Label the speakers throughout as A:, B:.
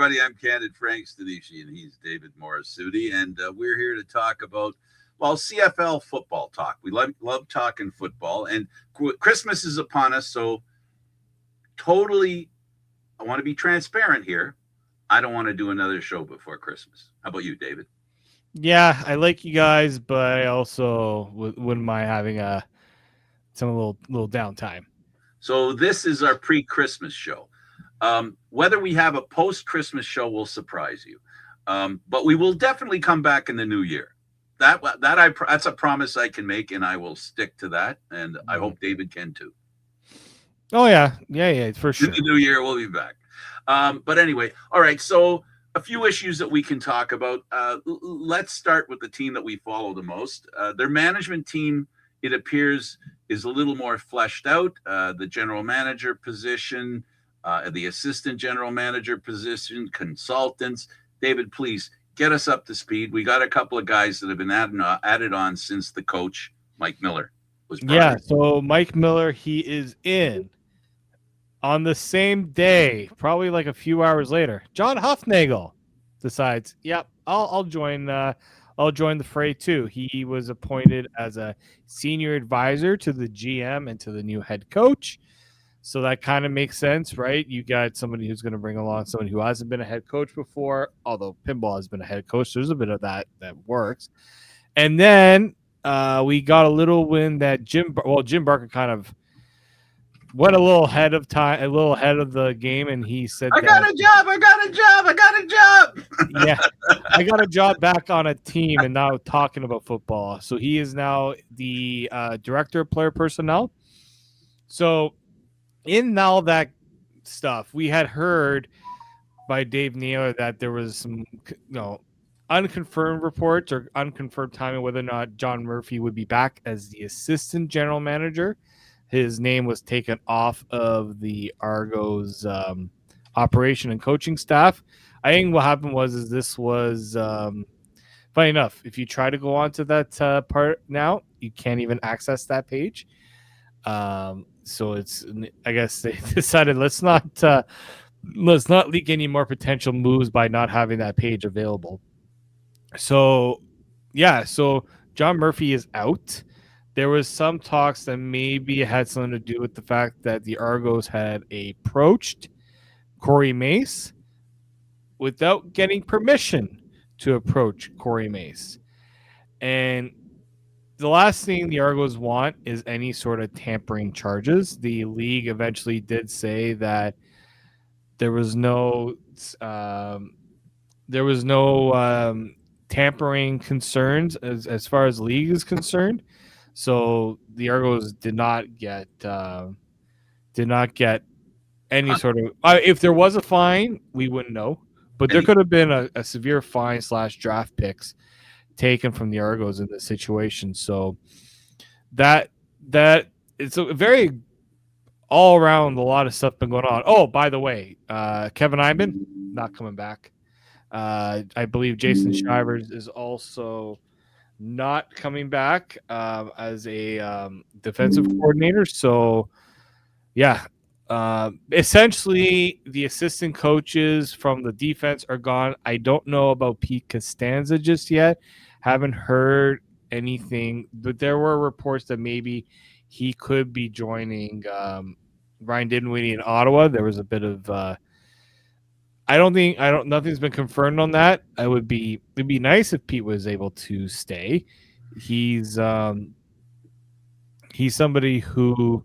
A: everybody. I'm Candid Frank Stanishi, and he's David Morasuti, and we're here to talk about, well, CFL football talk. We love talking football, and Christmas is upon us, so totally, I want to be transparent here. I don't want to do another show before Christmas. How about you, David?
B: Yeah, I like you guys, but I also wouldn't mind having some little downtime.
A: So this is our pre-Christmas show. Whether we have a post-Christmas show will surprise you, but we will definitely come back in the new year. That's a promise I can make, and I will stick to that. And I hope David can too.
B: Oh yeah, for sure.
A: In the new year, we'll be back. But anyway, all right. So a few issues that we can talk about. Let's start with the team that we follow the most. Their management team, it appears, is a little more fleshed out. The general manager position, the assistant general manager position, consultants. David, please get us up to speed. We got a couple of guys that have been added on since the coach, Mike Miller, was brought in.
B: Yeah, so Mike Miller, he is in on the same day, probably like a few hours later. John Hufnagel decides, yep, I'll join the fray too. He was appointed as a senior advisor to the GM and to the new head coach. So that kind of makes sense, right? You got somebody who's going to bring along somebody who hasn't been a head coach before, although Pinball has been a head coach. So there's a bit of that works. And then we got a little win that Jim Barker kind of went a little ahead of time, a little ahead of the game, and he said,
A: I got a job.
B: Yeah, I got a job back on a team and now talking about football. So he is now the director of player personnel. So in all that stuff, we had heard by Dave Naylor that there was some, unconfirmed reports or unconfirmed timing whether or not John Murphy would be back as the assistant general manager. His name was taken off of the Argos operation and coaching staff. I think what happened was this was funny enough. If you try to go onto that part now, you can't even access that page. So it's, I guess they decided let's not leak any more potential moves by not having that page available. So yeah, so John Murphy is out. There was some talks that maybe it had something to do with the fact that the Argos had approached Corey Mace without getting permission to approach Corey Mace. And the last thing the Argos want is any sort of tampering charges. The league eventually did say that there was no tampering concerns as far as league is concerned. So the Argos did not get any sort of. If there was a fine, we wouldn't know. But there could have been a severe fine / draft picks taken from the Argos in this situation. So that it's a very all around a lot of stuff been going on. Oh, by the way, Kevin Iman not coming back. I believe Jason Shivers is also not coming back as a defensive coordinator. So yeah, essentially the assistant coaches from the defense are gone. I don't know about Pete Costanza just yet. Haven't heard anything, but there were reports that maybe he could be joining Ryan Dinwiddie in Ottawa. There was a bit of nothing's been confirmed on that. It'd be nice if Pete was able to stay. He's somebody who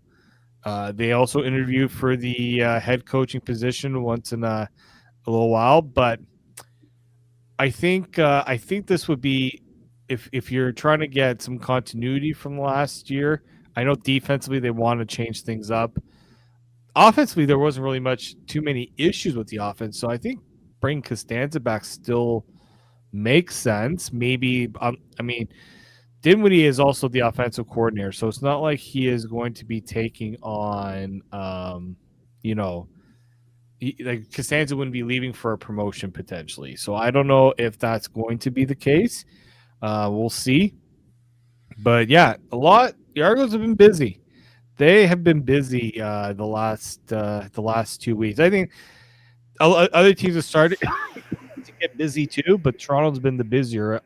B: they also interviewed for the head coaching position once in a little while, but I think this would be if you're trying to get some continuity from last year. I know defensively they want to change things up. Offensively, there wasn't really too many issues with the offense, so I think bringing Costanza back still makes sense. Maybe Dinwiddie is also the offensive coordinator, so it's not like he is going to be taking on, like Costanza wouldn't be leaving for a promotion potentially. So I don't know if that's going to be the case. We'll see. But yeah, the Argos have been busy. They have been busy the last 2 weeks. I think Other teams have started to get busy too, but Toronto's been the busier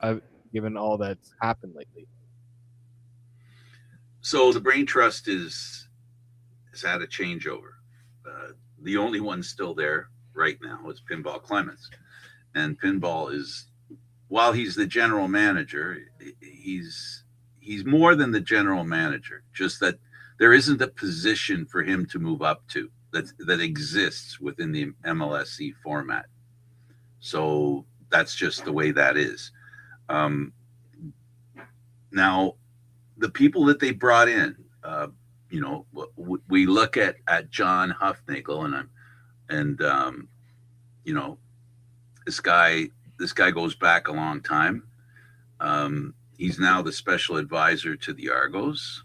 B: given all that's happened lately.
A: So the Brain Trust has had a changeover. The only one still there right now is Pinball Clemens, and Pinball is, while he's the general manager, he's more than the general manager. Just that there isn't a position for him to move up to that exists within the MLSE format. So that's just the way that is. Now, the people that they brought in, we look at John Huffnagel, and this guy goes back a long time. He's now the special advisor to the Argos.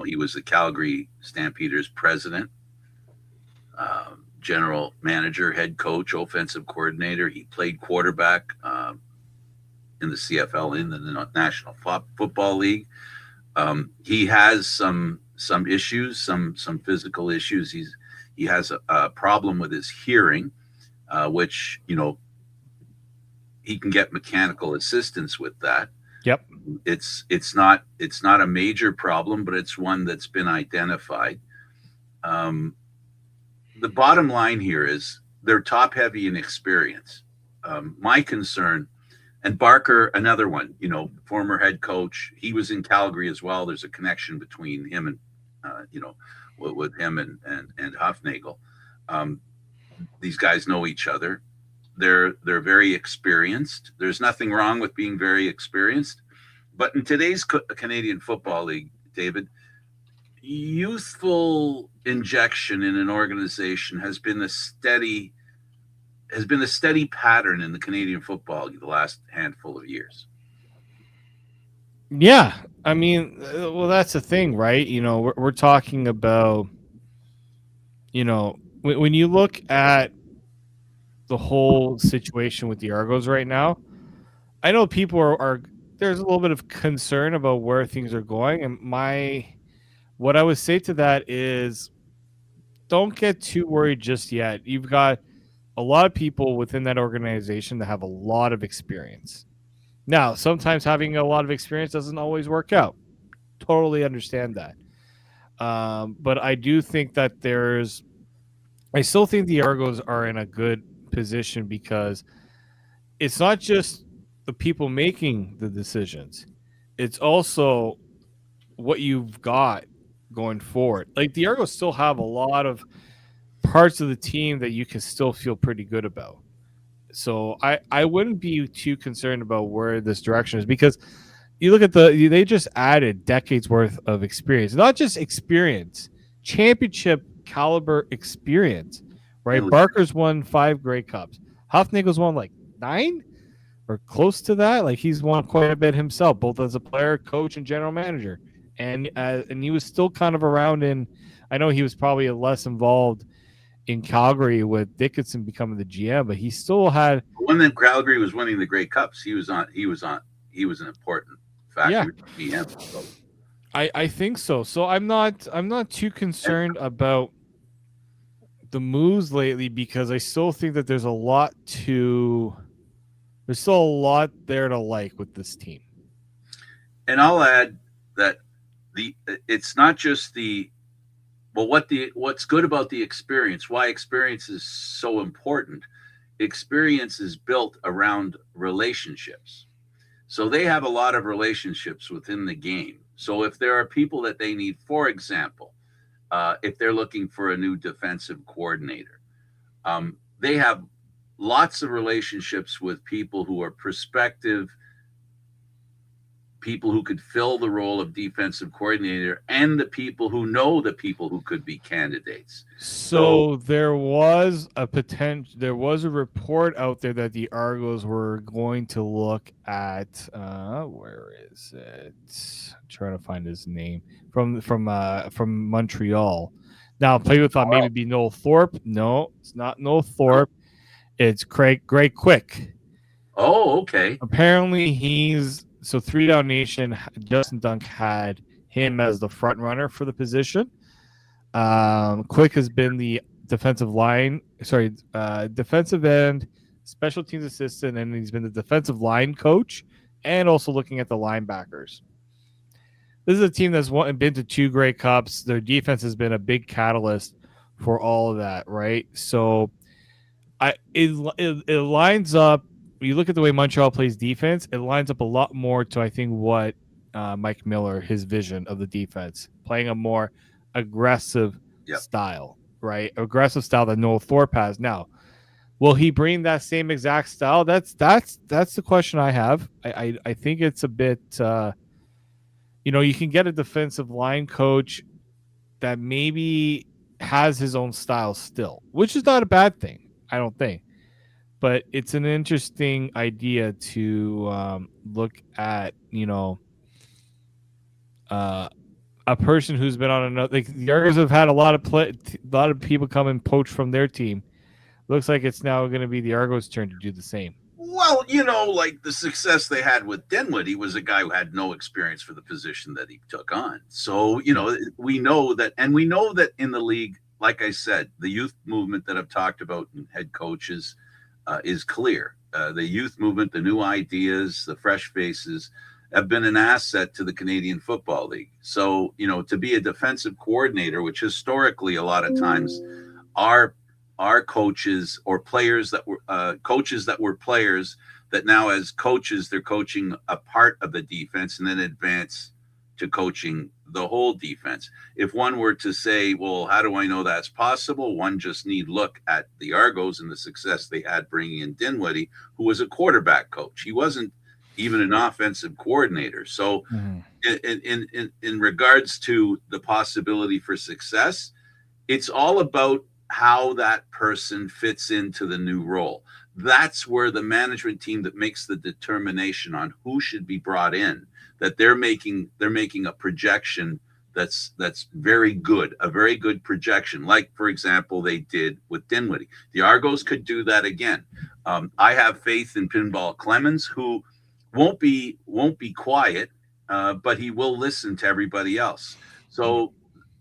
A: He was the Calgary Stampeders president, general manager, head coach, offensive coordinator. He played quarterback in the CFL, in the National Football League. He has some issues, some physical issues. He has a problem with his hearing, which he can get mechanical assistance with that.
B: Yep.
A: It's not a major problem, but it's one that's been identified. The bottom line here is they're top heavy in experience. My concern, and Barker, another one, former head coach, he was in Calgary as well. There's a connection between him and, with him and Huffnagel. These guys know each other. They're very experienced. There's nothing wrong with being very experienced. But in today's Canadian Football League, David, youthful injection in an organization has been a steady pattern in the Canadian Football League the last handful of years.
B: Yeah, I mean, well, that's the thing, right? We're talking about, when you look at the whole situation with the Argos right now, I know people are there's a little bit of concern about where things are going, and what I would say to that is, don't get too worried just yet. You've got a lot of people within that organization that have a lot of experience. Now, sometimes having a lot of experience doesn't always work out. Totally understand that. But I do think that I still think the Argos are in a good position, because it's not just the people making the decisions. It's also what you've got going forward. Like, the Argos still have a lot of parts of the team that you can still feel pretty good about. So I wouldn't be too concerned about where this direction is, because you look at they just added decades worth of experience, not just experience, championship caliber experience, right? Barker's won 5 Grey Cups. Huffnagel's won like 9 or close to that. Like, he's won quite a bit himself, both as a player, coach, and general manager. And he was still kind of around I know he was probably less involved in Calgary with Dickinson becoming the GM, but he still had.
A: When then Calgary was winning the Grey Cups, he was an important factor.
B: Yeah.
A: To GM. So.
B: I think so. So I'm not too concerned about the moves lately, because I still think that there's still a lot there to like with this team.
A: And I'll add that it's not just what's good about the experience, why experience is so important. Experience is built around relationships. So they have a lot of relationships within the game. So if there are people that they need, for example, if they're looking for a new defensive coordinator, they have lots of relationships with people who are prospective, people who could fill the role of defensive coordinator, and the people who know the people who could be candidates.
B: So there was a report out there that the Argos were going to look at where is it? I'm trying to find his name from Montreal. Now, people thought maybe it'd be Noel Thorpe. No, it's not Noel Thorpe. It's Greg Quick.
A: Oh, okay.
B: Apparently so 3 Down Nation, Justin Dunk had him as the front runner for the position. Quick has been the defensive end, special teams assistant, and he's been the defensive line coach, and also looking at the linebackers. This is a team that's been to 2 Grey Cups. Their defense has been a big catalyst for all of that, right? So it lines up. When you look at the way Montreal plays defense, it lines up a lot more to, I think, what Mike Miller, his vision of the defense, playing a more aggressive style, right? Aggressive style that Noel Thorpe has now. Will he bring that same exact style? That's the question I have. I think it's a bit. You can get a defensive line coach that maybe has his own style still, which is not a bad thing, I don't think. But it's an interesting idea to look at, a person who's been on another. Like, the Argos have had a lot of people come and poach from their team. Looks like it's now going to be the Argos' turn to do the same.
A: Well, like the success they had with Dinwiddie was a guy who had no experience for the position that he took on. So, we know that, and we know that in the league, like I said, the youth movement that I've talked about in head coaches is clear. The youth movement, the new ideas, the fresh faces have been an asset to the Canadian Football League. So, to be a defensive coordinator, which historically a lot of times are coaches or players that were coaches that were players that now as coaches, they're coaching a part of the defense and then advance to coaching the whole defense. If one were to say, well, how do I know that's possible? One just need look at the Argos and the success they had bringing in Dinwiddie, who was a quarterback coach. He wasn't even an offensive coordinator. So in regards to the possibility for success, it's all about how that person fits into the new role. That's where the management team that makes the determination on who should be brought in, that they're making a projection that's very good, a very good projection. Like, for example, they did with Dinwiddie. The Argos could do that again. I have faith in Pinball Clemens, who won't be quiet, but he will listen to everybody else. So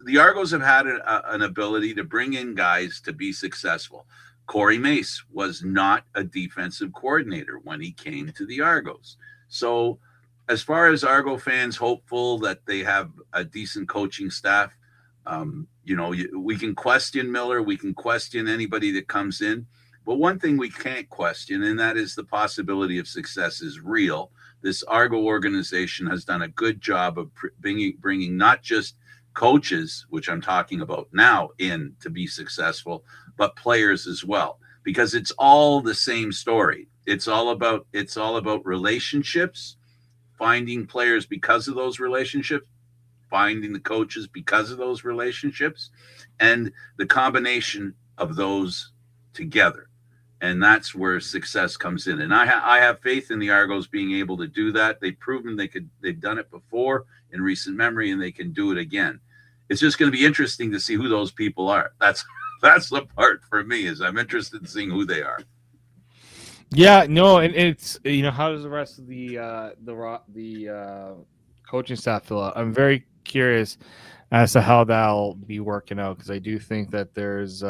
A: the Argos have had an ability to bring in guys to be successful. Corey Mace was not a defensive coordinator when he came to the Argos. So as far as Argo fans hopeful that they have a decent coaching staff, we can question Miller, we can question anybody that comes in. But one thing we can't question, and that is the possibility of success is real. This Argo organization has done a good job of bringing not just coaches, which I'm talking about now, in to be successful, but players as well, because it's all the same story. It's all about relationships, finding players because of those relationships, finding the coaches because of those relationships, and the combination of those together. And that's where success comes in. And I have faith in the Argos being able to do that. They've proven they've done it before in recent memory, and they can do it again. It's just going to be interesting to see who those people are. That's the part for me, is I'm interested in seeing who they are.
B: Yeah, no, and it's, how does the rest of the coaching staff fill out? I'm very curious as to how that'll be working out, because I do think that there's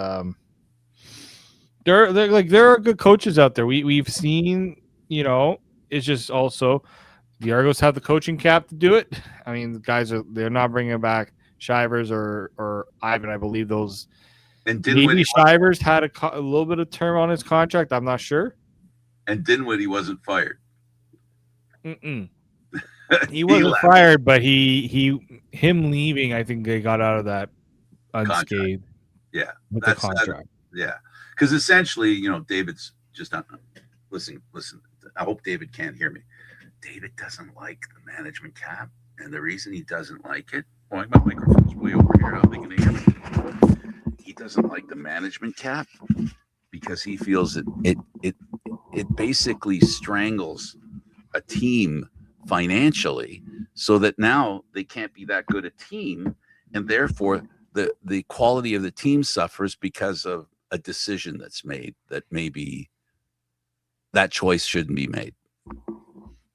B: there are good coaches out there. We've seen, it's just also the Argos have the coaching cap to do it. I mean, the guys they're not bringing back Shivers or Ivan. I believe those. And maybe Shivers had a little bit of term on his contract. I'm not sure.
A: And Dinwiddie wasn't fired.
B: He wasn't fired, but him leaving, I think they got out of that unscathed.
A: Yeah,
B: with the contract.
A: Yeah, because essentially, David's just not. Listen. I hope David can't hear me. David doesn't like the management cap, and the reason he doesn't like it. Oh, my microphone's way over here. How are they going to hear me? He doesn't like the management cap because he feels it basically strangles a team financially, so that now they can't be that good a team, and therefore the quality of the team suffers because of a decision that's made that maybe that choice shouldn't be made.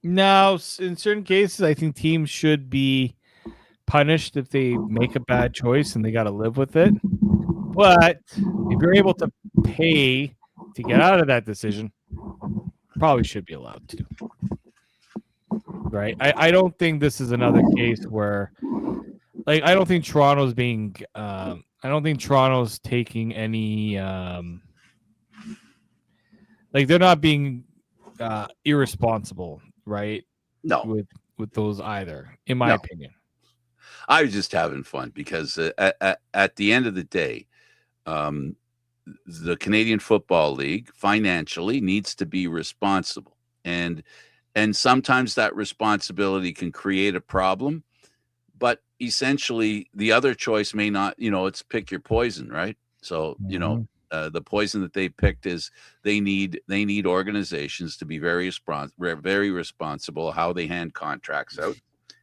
B: Now, in certain cases, I think teams should be punished if they make a bad choice and they got to live with it. But if you're able to pay to get out of that decision, probably should be allowed to. Right? I don't think this is another case where, like, I don't think Toronto's being, I don't think Toronto's taking any, like, they're not being irresponsible, right?
A: No,
B: With those either, in my
A: no.
B: opinion.
A: I was just having fun because at the end of the day, the Canadian Football League financially needs to be responsible, and sometimes that responsibility can create a problem. But essentially, the other choice may not. It's pick your poison, right? So the poison that they picked is they need organizations to be very responsible how they hand contracts out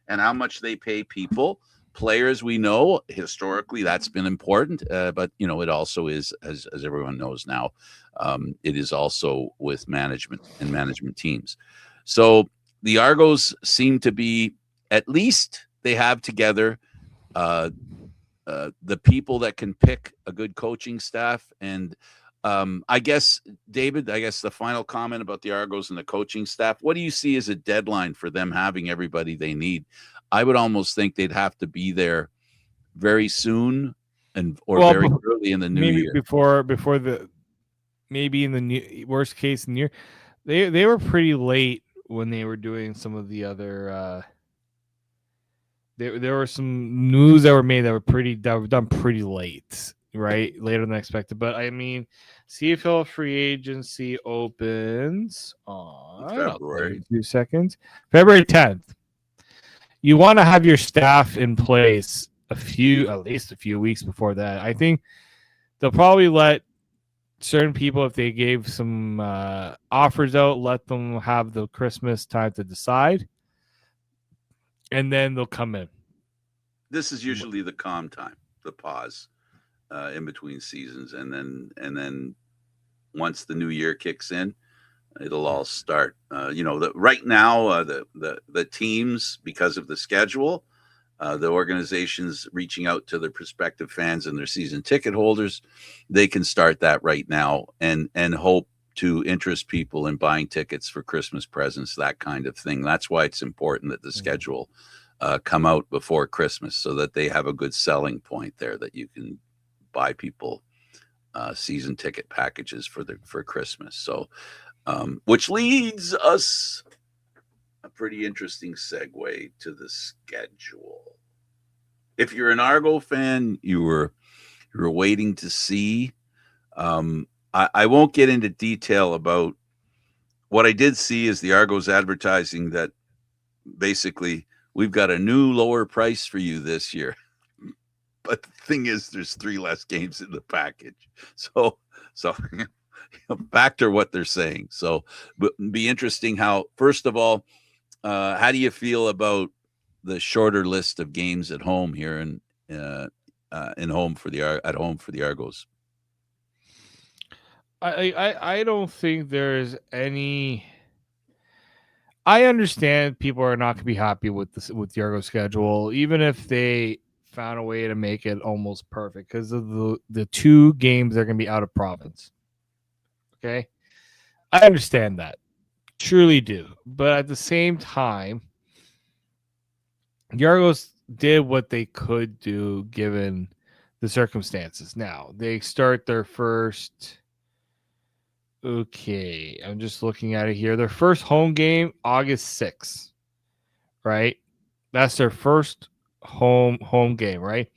A: and how much they pay people. Players, we know historically that's been important, but it also is, as everyone knows now, it is also with management and management teams. So the Argos seem to be, at least they have together the people that can pick a good coaching staff. And I guess, David, the final comment about the Argos and the coaching staff, what do you see as a deadline for them having everybody they need? I would almost think they'd have to be there very soon or very early in the new year.
B: Before maybe in the worst case in the year. They were pretty late when they were doing some of the other there were some news that were made that were done pretty late, right? Later than expected. But I mean, CFL free agency opens on
A: February.
B: 2 seconds. February 10th. You want to have your staff in place at least a few weeks before that. I think they'll probably let certain people, if they gave some offers out, let them have the Christmas time to decide, and then they'll come in.
A: This is usually the calm time, the pause in between seasons, and then once the new year kicks in, it'll all start. Right now, the teams, because of the schedule, the organizations reaching out to their prospective fans and their season ticket holders, they can start that right now and hope to interest people in buying tickets for Christmas presents, that kind of thing. That's why it's important that the schedule come out before Christmas, so that they have a good selling point there, that you can buy people season ticket packages for Christmas. So, which leads us a pretty interesting segue to the schedule. If you're an Argo fan, you were waiting to see. I won't get into detail about what I did see is the Argos advertising that basically we've got a new lower price for you this year. But the thing is, there's 3 less games in the package. So factor what they're saying. So be interesting how, first of all, how do you feel about the shorter list of games at home here at home for the Argos?
B: I don't think there's any. I understand people are not going to be happy with the Argos schedule, even if they found a way to make it almost perfect, because of the 2 games they're going to be out of province. Okay, I understand that, truly do, but at the same time, the Argos did what they could do given the circumstances. Now they start their first. Okay, I'm just looking at it here. Their first home game, August 6th, right? That's their first home game, right?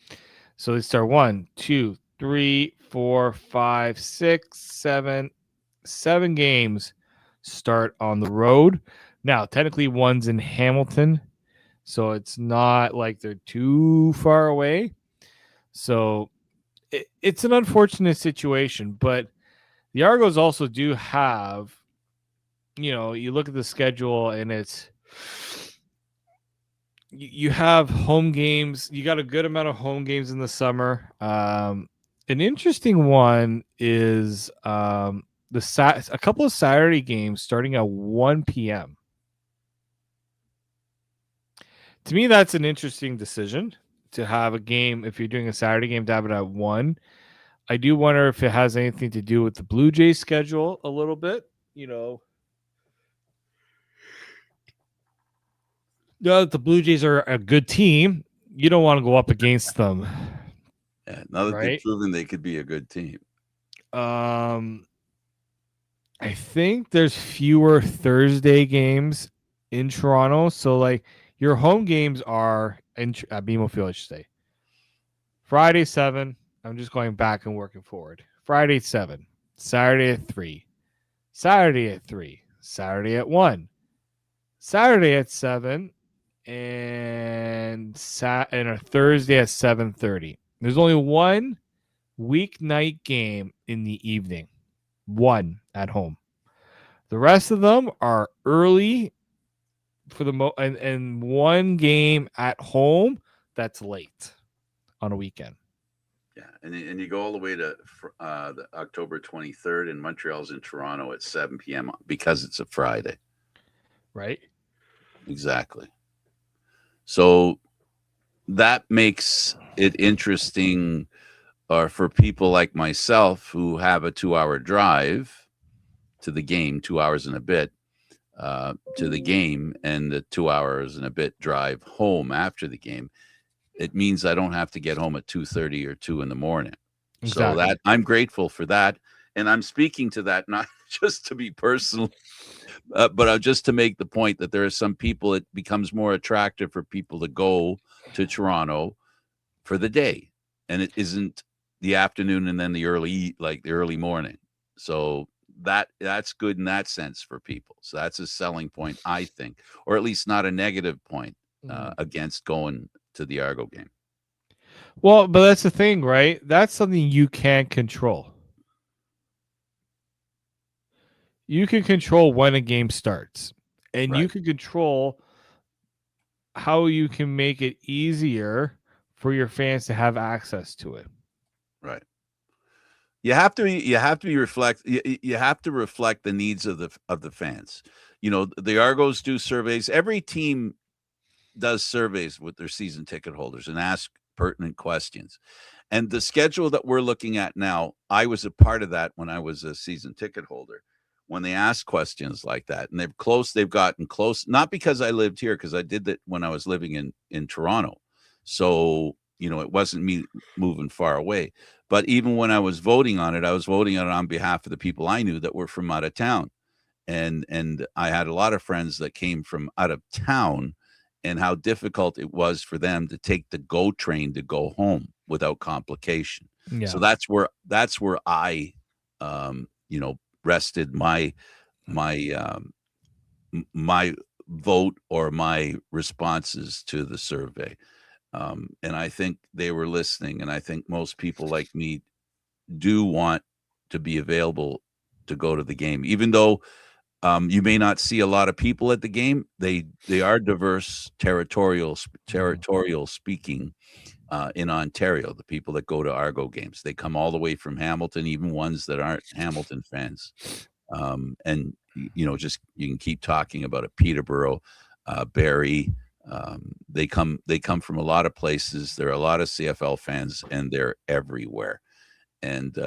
B: So they start 1, 2, 3, 4, 5, 6, 7 games start on the road. Now, technically, one's in Hamilton, so it's not like they're too far away. So it's an unfortunate situation, but the Argos also do have, you look at the schedule and it's, you have home games. You got a good amount of home games in the summer. An interesting one is a couple of Saturday games starting at 1 p.m. To me, that's an interesting decision to have a game. If you're doing a Saturday game, to have it at 1. I do wonder if it has anything to do with the Blue Jays schedule a little bit. Now that the Blue Jays are a good team, you don't want to go up against them.
A: Yeah, now that they've
B: Right?
A: proven they could be a good team.
B: I think there's fewer Thursday games in Toronto. So, like, your home games are at BMO Field, I should say. Friday, 7. I'm just going back and working forward. Friday, 7. Saturday at 3. Saturday at 3. Saturday at 1. Saturday at 7. And a Thursday at 7:30. There's only one weeknight game in the evening. One at home. The rest of them are early for the and one game at home that's late on a weekend.
A: Yeah, and you go all the way to the October 23rd, and Montreal's in Toronto at 7 p.m. because it's a Friday.
B: Right?
A: Exactly. So that makes it interesting for people like myself who have a 2-hour drive to the game, 2 hours and a bit to the game, and the 2 hours and a bit drive home after the game. It means I don't have to get home at 2:30 or 2 in the morning.
B: Exactly.
A: So that I'm grateful for that. And I'm speaking to that not just to be personal, but just to make the point that there are some people, it becomes more attractive for people to go to Toronto for the day. And it isn't the afternoon and then the early morning. So that's good in that sense for people. So that's a selling point, I think, or at least not a negative point against going to the Argo game.
B: Well, but that's the thing, right? That's something you can't control. You can control when a game starts, and you can control how you can make it easier for your fans to have access to it.
A: Right. You have to reflect the needs of the fans. The Argos do surveys. Every team does surveys with their season ticket holders and ask pertinent questions. And the schedule that we're looking at now, I was a part of that when I was a season ticket holder. When they ask questions like that, and they've gotten close, not because I lived here, because I did that when I was living in Toronto. So, it wasn't me moving far away. But even when I was voting on it, I was voting on it on behalf of the people I knew that were from out of town. And I had a lot of friends that came from out of town, and how difficult it was for them to take the GO train to go home without complication.
B: Yeah.
A: So that's where I, rested my vote or my responses to the survey. And I think they were listening. And I think most people like me do want to be available to go to the game, even though you may not see a lot of people at the game. They are diverse, territorial speaking in Ontario. The people that go to Argo games, they come all the way from Hamilton, even ones that aren't Hamilton fans. And just you can keep talking about it. Peterborough, Barrie. They come from a lot of places. There are a lot of CFL fans, and they're everywhere. And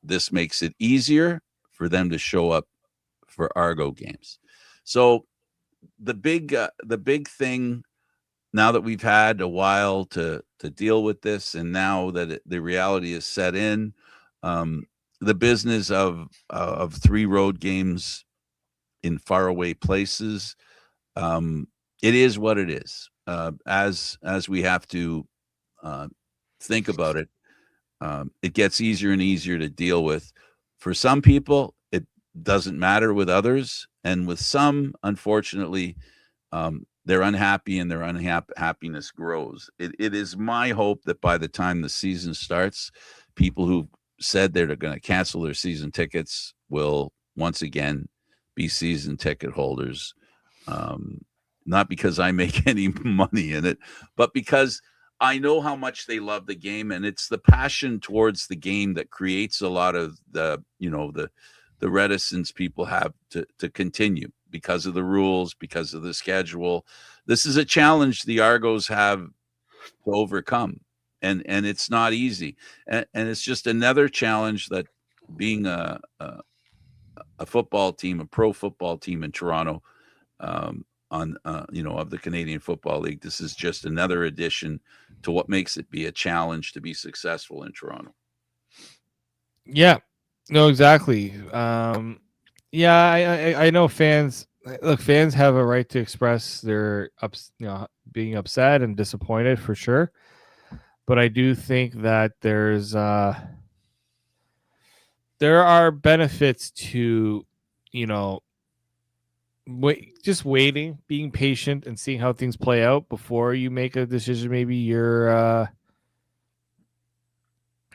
A: this makes it easier for them to show up for Argo games. So the big thing, now that we've had a while to deal with this, and now that the reality is set in, the business of 3 road games in faraway places, it is what it is. As we have to think about it, it gets easier and easier to deal with. For some people, it doesn't matter. With others, and with some, unfortunately, they're unhappy, and their unhappiness grows. It is my hope that by the time the season starts, people who said they're going to cancel their season tickets will once again be season ticket holders. Not because I make any money in it, but because I know how much they love the game, and it's the passion towards the game that creates a lot of the reticence people have to continue because of the rules, because of the schedule. This is a challenge the Argos have to overcome. and it's not easy, and it's just another challenge that being a football team, a pro football team in Toronto, on of the Canadian Football League. This is just another addition to what makes it be a challenge to be successful in Toronto.
B: Yeah, no, exactly. Yeah, I know fans. Look, fans have a right to express their being upset and disappointed for sure. But I do think that there are benefits to, just waiting, being patient, and seeing how things play out before you make a decision. Maybe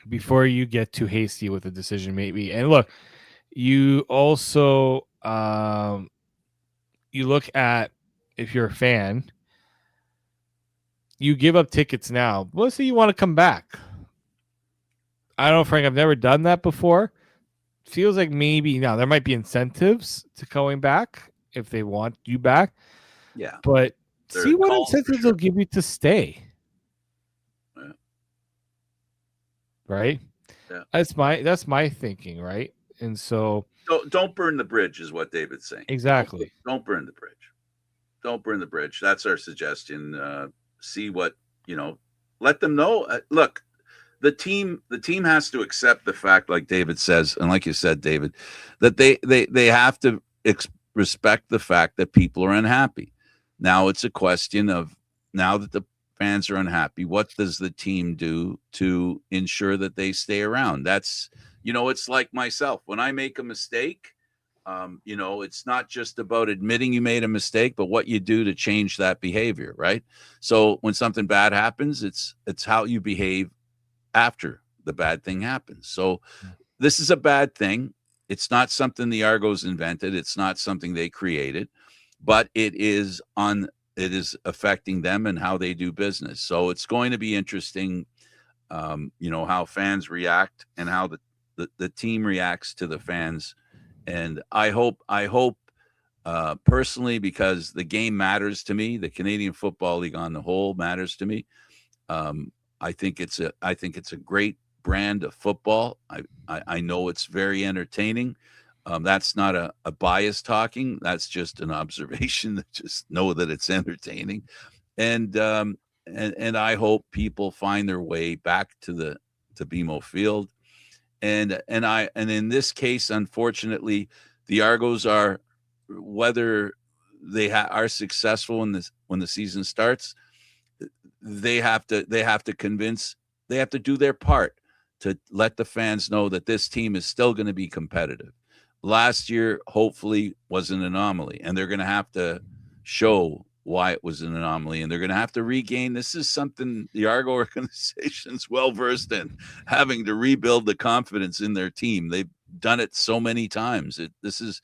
B: before you get too hasty with a decision, maybe. And look, you also you look at, if you're a fan, you give up tickets now. Let's say you want to come back. I don't know, Frank. I've never done that before. Feels like maybe now there might be incentives to going back if they want you back.
A: Yeah,
B: but
A: they're
B: see what
A: called for
B: incentives
A: sure.
B: they'll give you to stay.
A: Yeah.
B: Right?
A: Yeah.
B: That's my thinking, right? And so
A: don't burn the bridge is what David's saying.
B: exactly.
A: Don't burn the bridge. Don't burn the bridge. That's our suggestion. See what, let them know. Look, the team has to accept the fact, like David says, and like you said, David, that they have to respect the fact that people are unhappy. Now it's a question of, now that the fans are unhappy, what does the team do to ensure that they stay around? That's, it's like myself. When I make a mistake, it's not just about admitting you made a mistake, but what you do to change that behavior, right? So when something bad happens, it's how you behave after the bad thing happens. So this is a bad thing. It's not something the Argos invented. It's not something they created, but it is affecting them and how they do business. So it's going to be interesting, how fans react and how the team reacts to the fans. And I hope personally, because the game matters to me, the Canadian Football League on the whole matters to me. I think it's a great brand of football. I know it's very entertaining. That's not a bias talking. That's just an observation. Just know that it's entertaining, and I hope people find their way back to BMO Field. And in this case, unfortunately, the Argos are, whether they are successful when the season starts, they have to do their part to let the fans know that this team is still going to be competitive. Last year, hopefully, was an anomaly, and they're going to have to show why it was an anomaly, and they're going to have to regain. This is something the Argo organization's well versed in, having to rebuild the confidence in their team. They've done it so many times. This is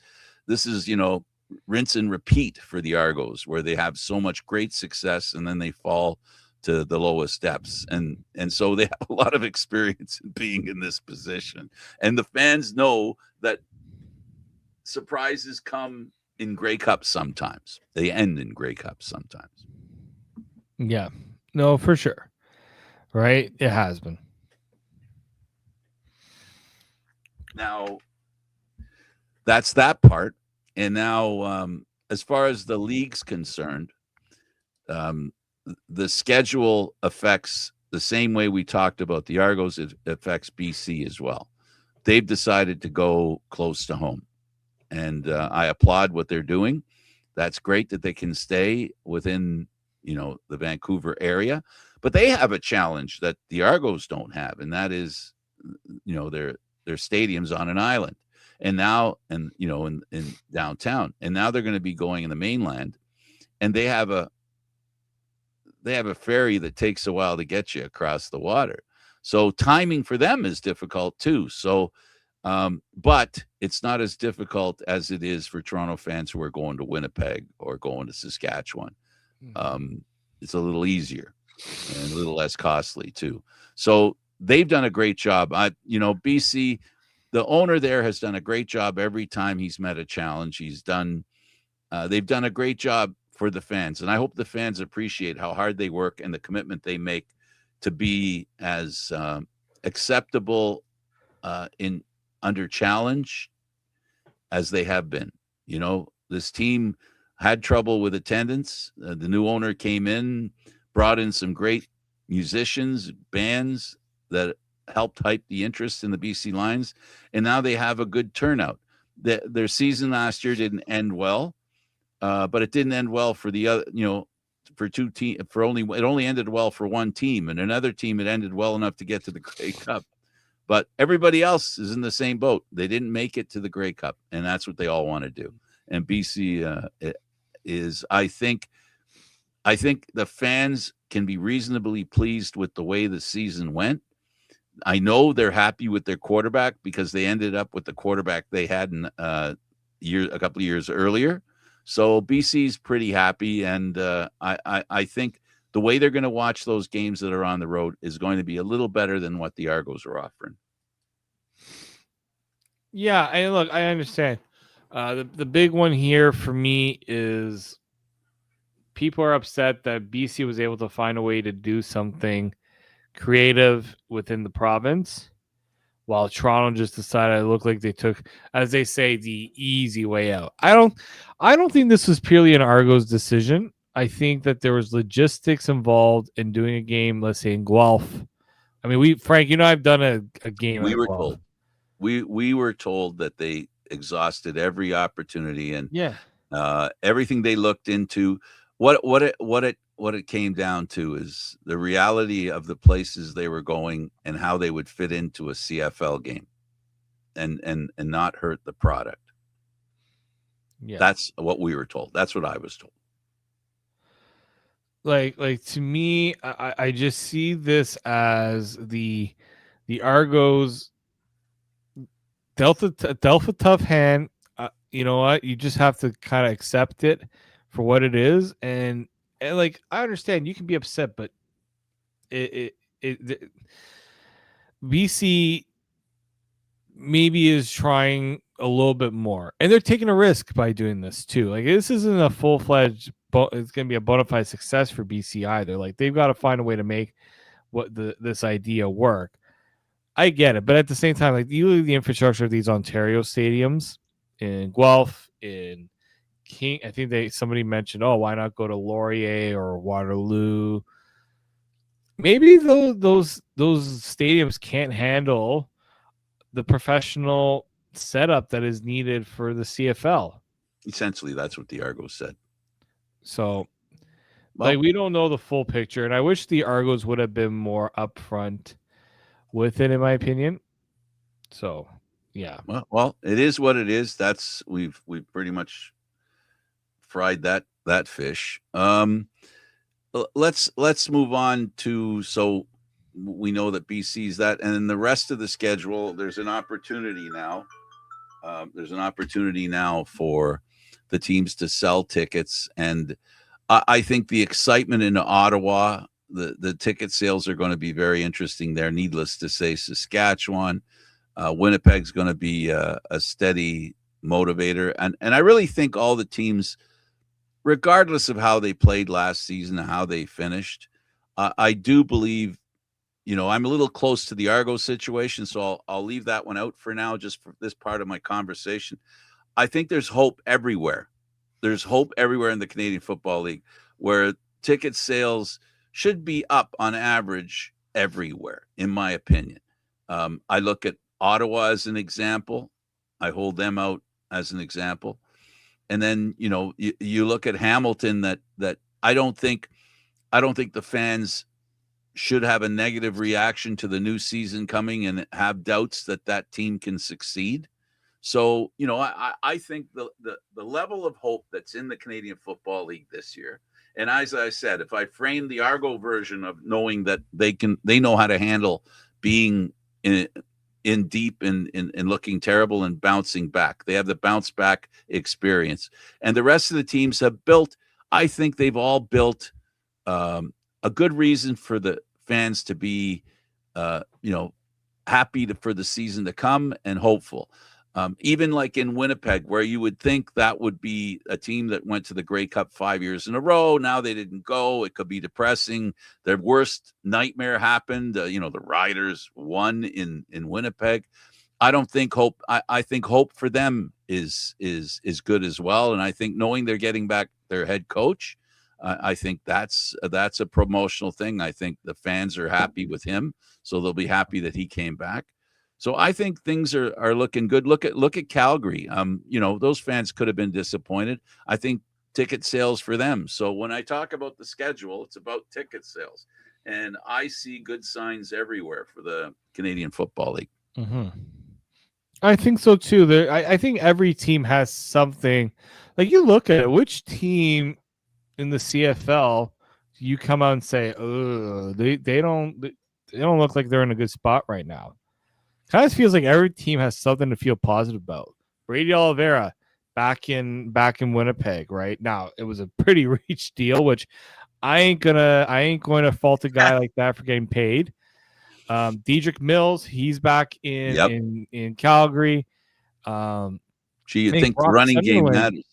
A: rinse and repeat for the Argos, where they have so much great success and then they fall to the lowest depths, and so they have a lot of experience in being in this position, and the fans know that surprises come in Grey Cups sometimes. They end in Grey Cups sometimes.
B: Yeah. No, for sure. Right? It has been.
A: Now, that's that part. And now, as far as the league's concerned, the schedule affects the same way we talked about the Argos. It affects BC as well. They've decided to go close to home. And I applaud what they're doing. That's great that they can stay within, the Vancouver area. But they have a challenge that the Argos don't have, and that is, their stadium's on an island. And now, in downtown, and now they're going to be going in the mainland, and they have a ferry that takes a while to get you across the water. So timing for them is difficult too. So. But it's not as difficult as it is for Toronto fans who are going to Winnipeg or going to Saskatchewan. It's a little easier and a little less costly too. So they've done a great job. BC, the owner there, has done a great job every time he's met a challenge. They've done a great job for the fans, and I hope the fans appreciate how hard they work and the commitment they make to be as acceptable in under challenge as they have been. You know, this team had trouble with attendance. The new owner came in, brought in some great musicians, bands that helped hype the interest in the BC Lions, and now they have a good turnout. Their season last year didn't end well, but it didn't end well for the other. You know, for two team for only it only ended well for one team, and another team it ended well enough to get to the Grey Cup. But everybody else is in the same boat. They didn't make it to the Grey Cup, and that's what they all want to do. And BC is, I think the fans can be reasonably pleased with the way the season went. I know they're happy with their quarterback because they ended up with the quarterback they had in a couple of years earlier. So BC's pretty happy, and I think the way they're going to watch those games that are on the road is going to be a little better than what the Argos are offering.
B: Yeah, and look, I understand. The big one here for me is people are upset that BC was able to find a way to do something creative within the province, while Toronto just decided it looked like they took, as they say, the easy way out. I don't think this was purely an Argos decision. I think that there was logistics involved in doing a game, let's say in Guelph. I mean, Frank, I've done a game.
A: We were told. We were told that they exhausted every opportunity and everything they looked into. What it came down to is the reality of the places they were going and how they would fit into a CFL game, and not hurt the product. Yeah, that's what we were told. That's what I was told.
B: Like to me, I just see this as the Argos dealt a tough hand. You know what? You just have to kind of accept it for what it is, and like I understand you can be upset, but BC maybe is trying a little bit more, and they're taking a risk by doing this too. Like this isn't a full-fledged. It's going to be a bona fide success for BC either. Like they've got to find a way to make this idea work. I get it, but at the same time, like you look at the infrastructure of these Ontario stadiums in Guelph, in King. I think somebody mentioned, oh, why not go to Laurier or Waterloo? Maybe those stadiums can't handle the professional setup that is needed for the CFL.
A: Essentially, that's what the Argos said.
B: So, like, we don't know the full picture, and I wish the Argos would have been more upfront with it, in my opinion. So, yeah.
A: Well, it is what it is. That's we've pretty much fried that fish. Let's move on to, so we know that BC's that, and in the rest of the schedule, there's an opportunity now. There's an opportunity now for the teams to sell tickets, and I think the excitement in Ottawa, the ticket sales are going to be very interesting there. Needless to say, Saskatchewan, Winnipeg's going to be a steady motivator, and I really think all the teams, regardless of how they played last season and how they finished, I do believe, I'm a little close to the Argos situation, so I'll leave that one out for now, just for this part of my conversation. I think there's hope everywhere. There's hope everywhere in the Canadian Football League, where ticket sales should be up on average everywhere, in my opinion. I look at Ottawa as an example. I hold them out as an example. And then, you look at Hamilton, that I don't think the fans should have a negative reaction to the new season coming and have doubts that team can succeed. So, I think the level of hope that's in the Canadian Football League this year, and as I said, if I frame the Argo version of knowing that they know how to handle being in deep and looking terrible and bouncing back. They have the bounce back experience, and the rest of the teams have built. I think they've all built a good reason for the fans to be, happy for the season to come and hopeful. Even like in Winnipeg, where you would think that would be a team that went to the Grey Cup 5 years in a row. Now they didn't go. It could be depressing. Their worst nightmare happened. The Riders won in Winnipeg. I don't think hope. I think hope for them is good as well. And I think knowing they're getting back their head coach, I think that's a promotional thing. I think the fans are happy with him, so they'll be happy that he came back. So I think things are looking good. Look at Calgary. Those fans could have been disappointed. I think ticket sales for them. So when I talk about the schedule, it's about ticket sales, and I see good signs everywhere for the Canadian Football League.
B: Mm-hmm. I think so too. I think every team has something. Like you look at it, which team in the CFL you come out and say, "Oh, they don't look like they're in a good spot right now." Kind of feels like every team has something to feel positive about. Brady Oliveira back in Winnipeg right now. It was a pretty reach deal, which I ain't going to fault a guy like that for getting paid. Dedrick Mills, he's back in Calgary.
A: You think the running game matters?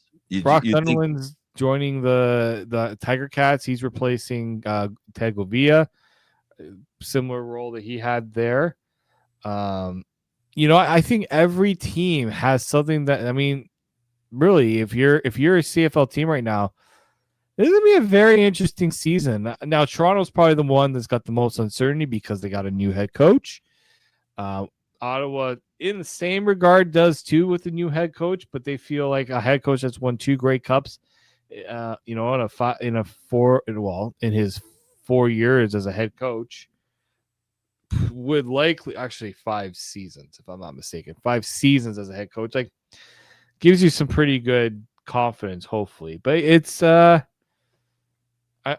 B: Brock Sunderland's joining the Tiger Cats. He's replacing Ted Govia, similar role that he had there. I think every team has something that, I mean, really, if you're a CFL team right now, this is gonna be a very interesting season. Now, Toronto's probably the one that's got the most uncertainty because they got a new head coach. Ottawa, in the same regard, does too with the new head coach, but they feel like a head coach that's won 2 Grey Cups, in his 4 years as a head coach, would likely actually 5 seasons, if I'm not mistaken. 5 seasons as a head coach, like, gives you some pretty good confidence, hopefully. But it's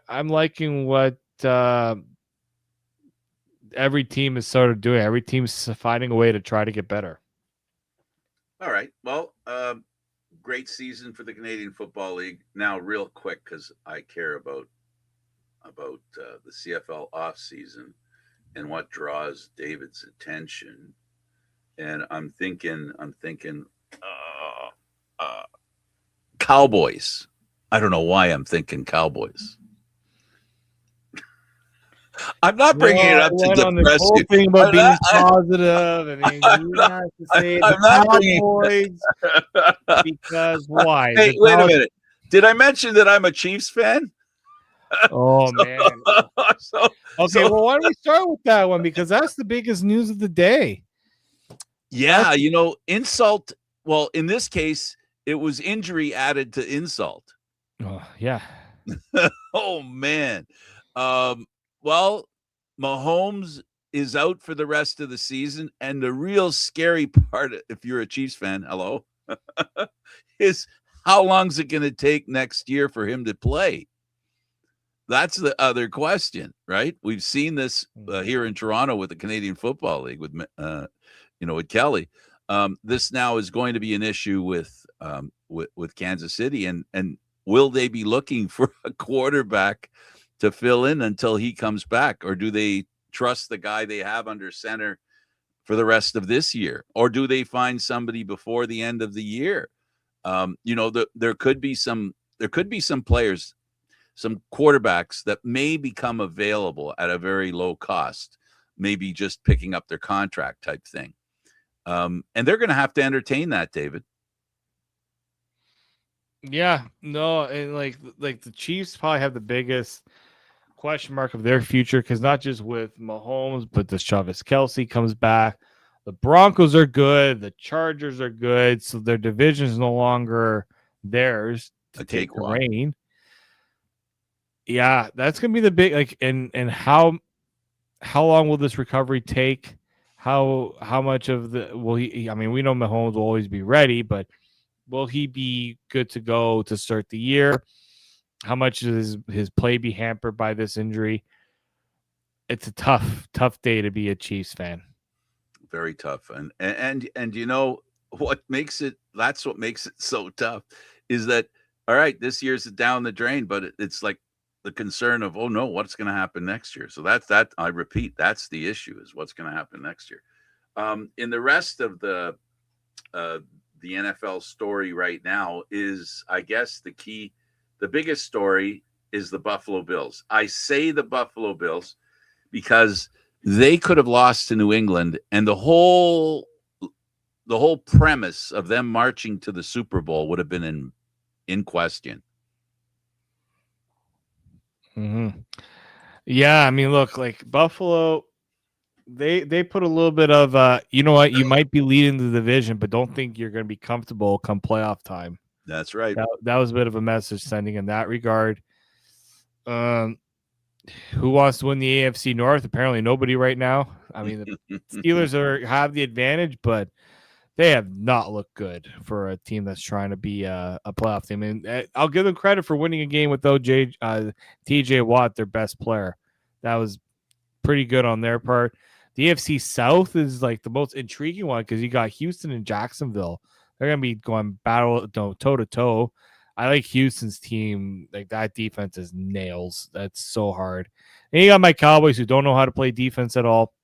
B: I'm liking what every team is sort of doing. Every team's finding a way to try to get better.
A: All right. Well, great season for the Canadian Football League. Now, real quick, because I care about the CFL off season and what draws David's attention. And I'm thinking, Cowboys. I don't know why I'm thinking Cowboys. I'm not bringing it up to depress you.
B: Thing about being positive. I mean, you have to say the Cowboys because why?
A: Hey, wait a minute. Did I mention that I'm a Chiefs fan?
B: Oh, man. Well, why don't we start with that one? Because that's the biggest news of the day.
A: Yeah, insult. Well, in this case, it was injury added to insult.
B: Oh, yeah.
A: Oh, man. Well, Mahomes is out for the rest of the season. And the real scary part, if you're a Chiefs fan, hello, is how long is it going to take next year for him to play? That's the other question, right? We've seen this here in Toronto with the Canadian Football League with Kelly. This now is going to be an issue with Kansas City, and will they be looking for a quarterback to fill in until he comes back, or do they trust the guy they have under center for the rest of this year, or do they find somebody before the end of the year? There could be some players, some quarterbacks that may become available at a very low cost, maybe just picking up their contract type thing. And they're going to have to entertain that, David.
B: Yeah, no, and like the Chiefs probably have the biggest question mark of their future, because not just with Mahomes, but the Travis Kelce comes back. The Broncos are good. The Chargers are good. So their division is no longer theirs to take the reign. Yeah, that's gonna be the big and how long will this recovery take? How much of the will he? I mean, we know Mahomes will always be ready, but will he be good to go to start the year? How much does his play be hampered by this injury? It's a tough day to be a Chiefs fan.
A: Very tough, and what makes it? That's what makes it so tough is that, all right, this year's down the drain, but it's like the concern of, oh no, what's going to happen next year? So that I repeat, that's the issue, is what's going to happen next year. In the rest of the the NFL story right now is, I guess, the biggest story is the Buffalo Bills. I say the Buffalo Bills because they could have lost to New England, and the whole premise of them marching to the Super Bowl would have been in question.
B: Mm-hmm. Yeah, I mean, look, like Buffalo, they put a little bit of you know what, you might be leading the division, but don't think you're going to be comfortable come playoff time.
A: That's right.
B: That was a bit of a message sending in that regard. Who wants to win the AFC North? Apparently nobody right now. I mean, the Steelers have the advantage, but they have not looked good for a team that's trying to be a playoff team. And I'll give them credit for winning a game without TJ Watt, their best player. That was pretty good on their part. The AFC South is like the most intriguing one because you got Houston and Jacksonville. They're going to be going toe to toe. I like Houston's team. Like, that defense is nails. That's so hard. And you got my Cowboys who don't know how to play defense at all.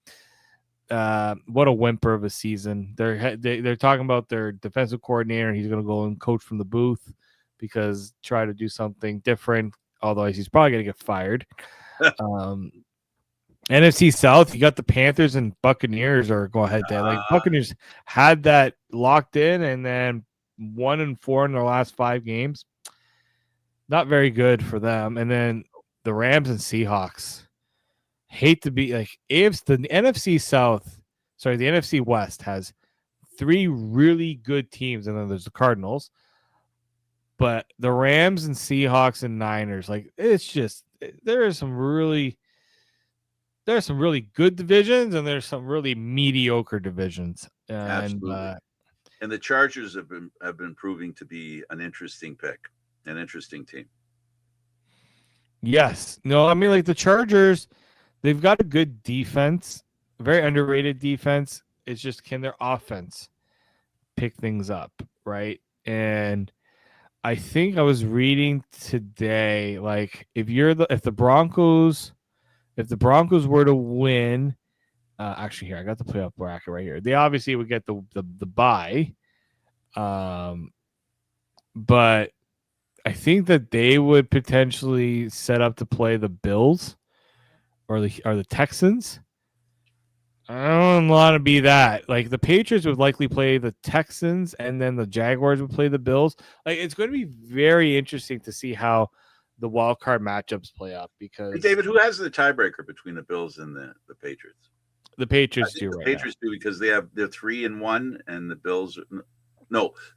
B: What a whimper of a season. They're talking about their defensive coordinator. He's going to go and coach from the booth because try to do something different. Although he's probably going to get fired. NFC South, you got the Panthers and Buccaneers are going ahead there. Like, Buccaneers had that locked in, and then 1-4 in their last 5 games. Not very good for them. And then the Rams and Seahawks. Hate to be like the NFC South. Sorry, the NFC West has 3 really good teams, and then there's the Cardinals. But the Rams and Seahawks and Niners, like, it's just there's some really good divisions, and there's some really mediocre divisions.
A: Absolutely. And the Chargers have been proving to be an interesting pick, an interesting team.
B: Yes. No, I mean, like, the Chargers, they've got a good defense, a very underrated defense. It's just, can their offense pick things up, right? And I think I was reading today, like, if the Broncos were to win, actually, here I got the playoff bracket right here. They obviously would get the bye, but I think that they would potentially set up to play the Bills or the Texans. I don't want to be that. Like, the Patriots would likely play the Texans, and then the Jaguars would play the Bills. Like, it's going to be very interesting to see how the wild card matchups play out. Because,
A: hey, David, who has the tiebreaker between the Bills and the Patriots?
B: The Patriots do.
A: The Patriots do, because they're 3-1, and the Bills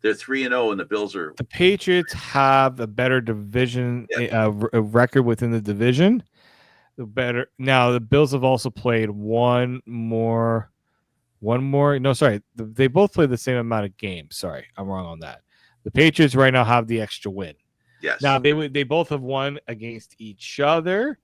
A: they're 3-0, and the Bills are.
B: The Patriots have a better division a record within the division. Now the Bills have also played one more. No, sorry, they both play the same amount of games. Sorry, I'm wrong on that. The Patriots right now have the extra win.
A: Yes.
B: Now they both have won against each other,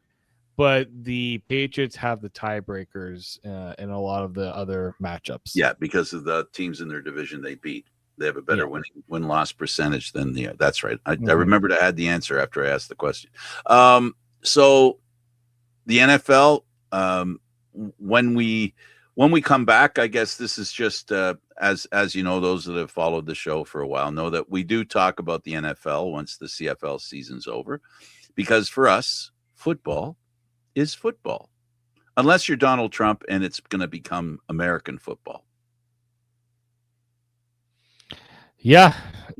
B: but the Patriots have the tiebreakers in a lot of the other matchups.
A: Yeah, because of the teams in their division they beat. They have a better win-loss percentage than the. That's right. I remembered I had the answer after I asked the question. So the NFL, when we come back, I guess this is just as you know, those that have followed the show for a while know that we do talk about the NFL once the CFL season's over, because for us, football is football, unless you're Donald Trump and it's going to become American football.
B: Yeah,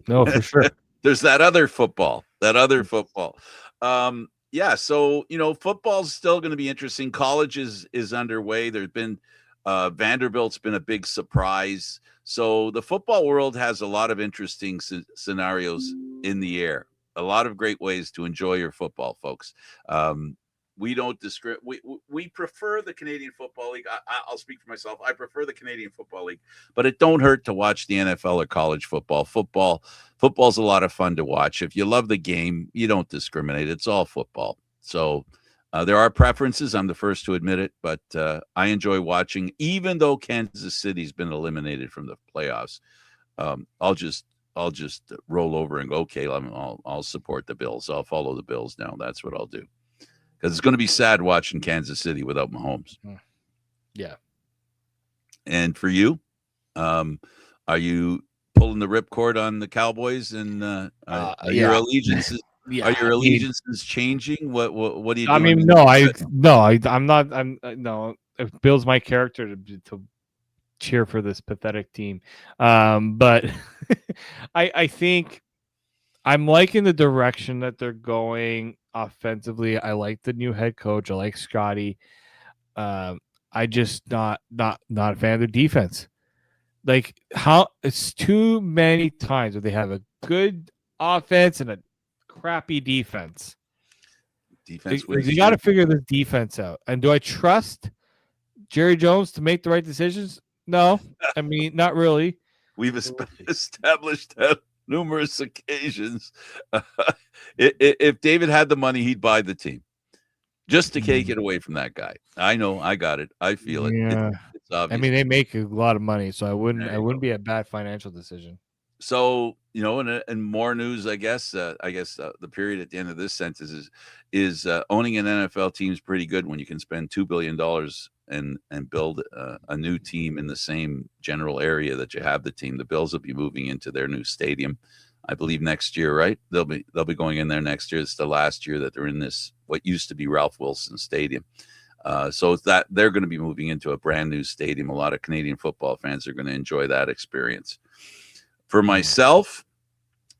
B: no, for sure.
A: There's that other football. Yeah, so, football's still going to be interesting. College is underway. There's been Vanderbilt's been a big surprise. So the football world has a lot of interesting scenarios in the air. A lot of great ways to enjoy your football, folks. We don't we prefer the Canadian Football League. I'll speak for myself. I prefer the Canadian Football League, but it don't hurt to watch the NFL or college football. Football's a lot of fun to watch. If you love the game, you don't discriminate. It's all football. So there are preferences. I'm the first to admit it, but I enjoy watching, even though Kansas City's been eliminated from the playoffs. I'll just roll over and go, okay, I'll support the Bills. I'll follow the Bills now. That's what I'll do. Because it's going to be sad watching Kansas City without Mahomes.
B: Yeah.
A: And for you, I Are you pulling the ripcord on the Cowboys, and are your
B: Yeah.
A: allegiances?
B: Yeah,
A: Are your
B: I mean,
A: allegiances changing? What are you
B: I
A: doing?
B: mean, no, I'm not. No. It builds my character to cheer for this pathetic team. But I think I'm liking the direction that they're going offensively. I like the new head coach. I like Scotty. Um, I just not a fan of their defense. Like how it's too many times where they have a good offense and a crappy defense.
A: Defense
B: Like,
A: wins
B: you got to
A: championships.
B: figure this defense out. And do I trust Jerry Jones to make the right decisions? No, I mean not really.
A: We've established that numerous occasions. If David had the money, he'd buy the team just to take it away from that guy. I know, I got it. I feel it.
B: Yeah,
A: It's obvious.
B: I mean they make a lot of money, so I
A: There
B: wouldn't
A: you go.
B: be a bad financial decision.
A: So, and more news, I guess. The period at the end of this sentence is owning an NFL team is pretty good when you can spend $2 billion and build a new team in the same general area that you have the team. The Bills will be moving into their new stadium, I believe, next year, right? They'll be going in there next year. It's the last year that they're in this what used to be Ralph Wilson Stadium. So it's that they're going to be moving into a brand new stadium. A lot of Canadian football fans are going to enjoy that experience. For myself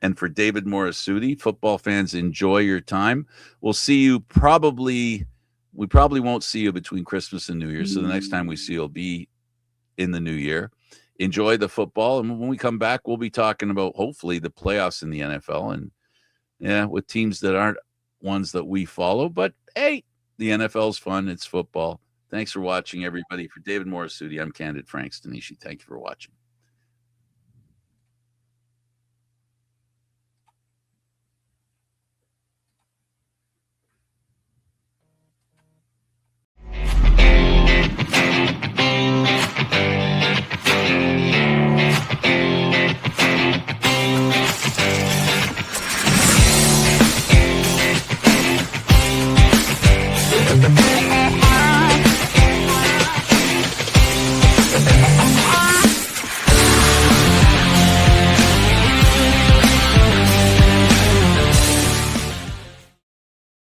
A: and for David Morisuti, football fans, enjoy your time. We'll see you we probably won't see you between Christmas and New Year. So the next time we see you will be in the new year. Enjoy the football. And when we come back, we'll be talking about hopefully the playoffs in the NFL and with teams that aren't ones that we follow. But hey, the NFL's fun. It's football. Thanks for watching, everybody. For David Morisuti, I'm Candid Frank Stanishi. Thank you for watching.